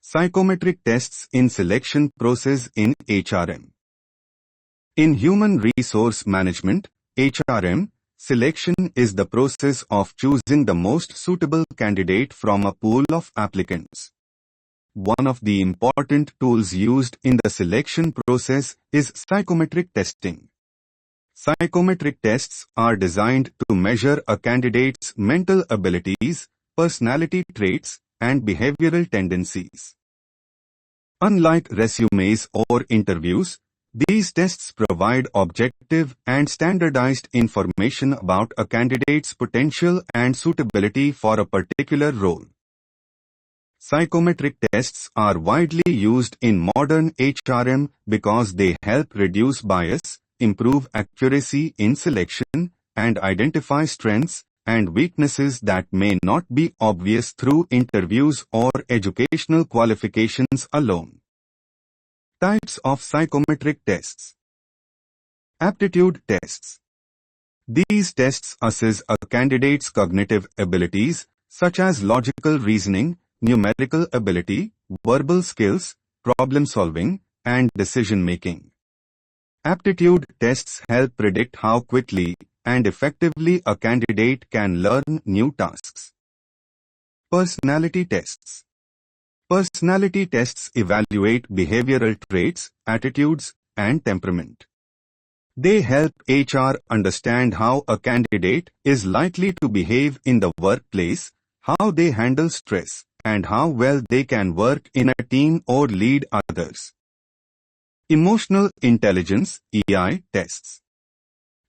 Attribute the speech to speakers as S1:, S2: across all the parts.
S1: Psychometric tests in selection process in HRM. In human resource management, HRM, selection is the process of choosing the most suitable candidate from a pool of applicants. One of the important tools used in the selection process is psychometric testing. Psychometric tests are designed to measure a candidate's mental abilities, personality traits, and behavioral tendencies. Unlike resumes or interviews, these tests provide objective and standardized information about a candidate's potential and suitability for a particular role. Psychometric tests are widely used in modern HRM because they help reduce bias, improve accuracy in selection, and identify strengths and weaknesses that may not be obvious through interviews or educational qualifications alone. Types of psychometric tests. Aptitude tests. These tests assess a candidate's cognitive abilities, such as logical reasoning, numerical ability, verbal skills, problem solving, and decision making. Aptitude tests help predict how quickly and effectively a candidate can learn new tasks. Personality tests. Personality tests evaluate behavioral traits, attitudes, and temperament. They help HR understand how a candidate is likely to behave in the workplace, how they handle stress, and how well they can work in a team or lead others. Emotional intelligence (EI) tests.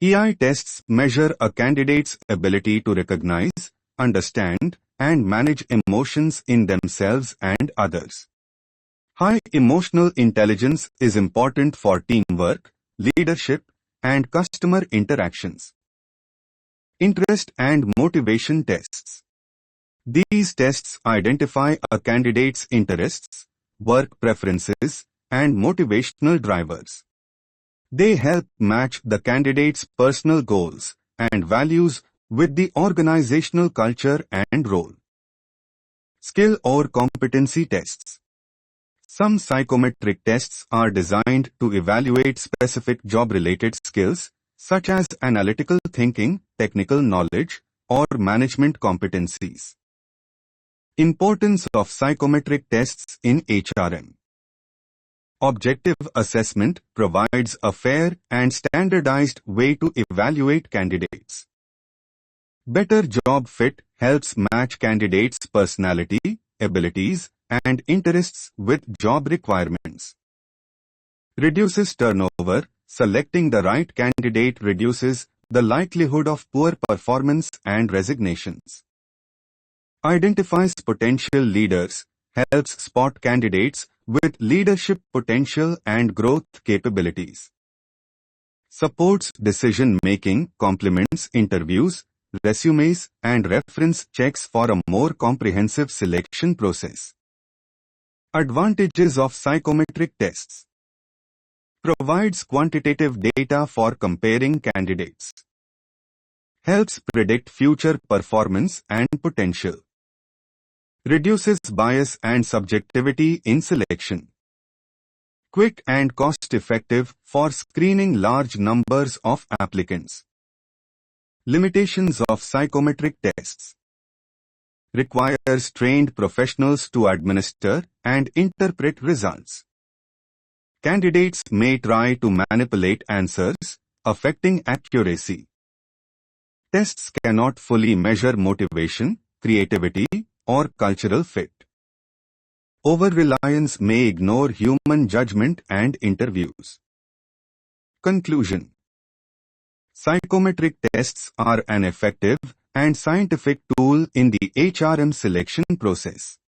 S1: EI tests measure a candidate's ability to recognize, understand, and manage emotions in themselves and others. High emotional intelligence is important for teamwork, leadership, and customer interactions. Interest and motivation tests. These tests identify a candidate's interests, work preferences, and motivational drivers. They help match the candidate's personal goals and values with the organizational culture and role. Skill or competency tests. Some psychometric tests are designed to evaluate specific job-related skills, such as analytical thinking, technical knowledge, or management competencies. Importance of psychometric tests in HRM. Objective assessment provides a fair and standardized way to evaluate candidates. Better job fit helps match candidates' personality, abilities, and interests with job requirements. Reduces turnover. Selecting the right candidate reduces the likelihood of poor performance and resignations. Identifies potential leaders. Helps spot candidates with leadership potential and growth capabilities. Supports decision-making, complements interviews, resumes, and reference checks for a more comprehensive selection process. Advantages of psychometric tests. Provides quantitative data for comparing candidates. Helps predict future performance and potential. Reduces bias and subjectivity in selection. Quick and cost-effective for screening large numbers of applicants. Limitations of psychometric tests. Requires trained professionals to administer and interpret results. Candidates may try to manipulate answers, affecting accuracy. Tests cannot fully measure motivation, creativity, or cultural fit. Over-reliance may ignore human judgment and interviews. Conclusion. Psychometric tests are an effective and scientific tool in the HRM selection process.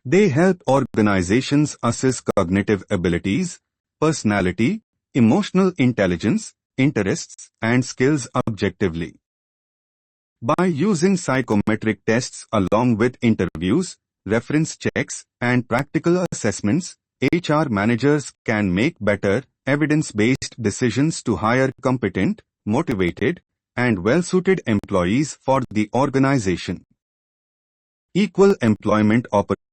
S1: They help organizations assess cognitive abilities, personality, emotional intelligence, interests, and skills objectively. By using psychometric tests along with interviews, reference checks, and practical assessments, HR managers can make better, evidence-based decisions to hire competent, motivated, and well-suited employees for the organization. Equal employment opportunities.